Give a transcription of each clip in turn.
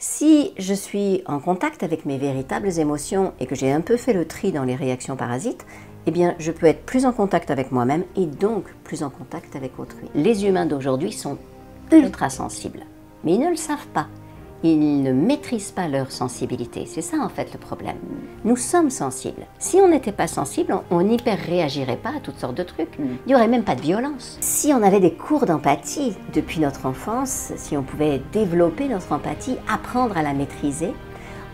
Si je suis en contact avec mes véritables émotions et que j'ai un peu fait le tri dans les réactions parasites, eh bien, je peux être plus en contact avec moi-même et donc plus en contact avec autrui. Les humains d'aujourd'hui sont ultra sensibles, mais ils ne le savent pas. Ils ne maîtrisent pas leur sensibilité. C'est ça en fait le problème. Nous sommes sensibles. Si on n'était pas sensible, on n'hyper réagirait pas à toutes sortes de trucs. Il n'y aurait même pas de violence. Si on avait des cours d'empathie depuis notre enfance, si on pouvait développer notre empathie, apprendre à la maîtriser,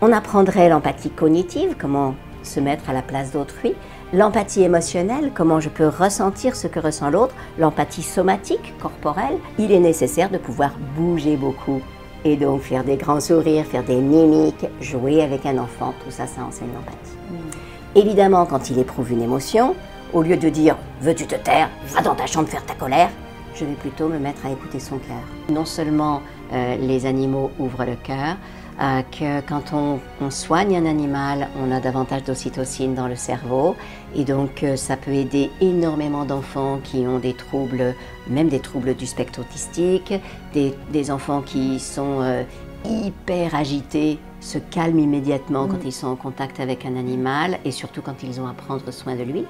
on apprendrait l'empathie cognitive, comment se mettre à la place d'autrui, l'empathie émotionnelle, comment je peux ressentir ce que ressent l'autre, l'empathie somatique, corporelle. Il est nécessaire de pouvoir bouger beaucoup. Et donc faire des grands sourires, faire des mimiques, jouer avec un enfant, tout ça, ça enseigne l'empathie. Évidemment, quand il éprouve une émotion, au lieu de dire « veux-tu te taire, va dans ta chambre faire ta colère », je vais plutôt me mettre à écouter son cœur. Non seulement les animaux ouvrent le cœur, que quand on soigne un animal, on a davantage d'ocytocine dans le cerveau et donc ça peut aider énormément d'enfants qui ont des troubles, même des troubles du spectre autistique, des enfants qui sont hyper agités, se calment immédiatement quand ils sont en contact avec un animal et surtout quand ils ont à prendre soin de lui.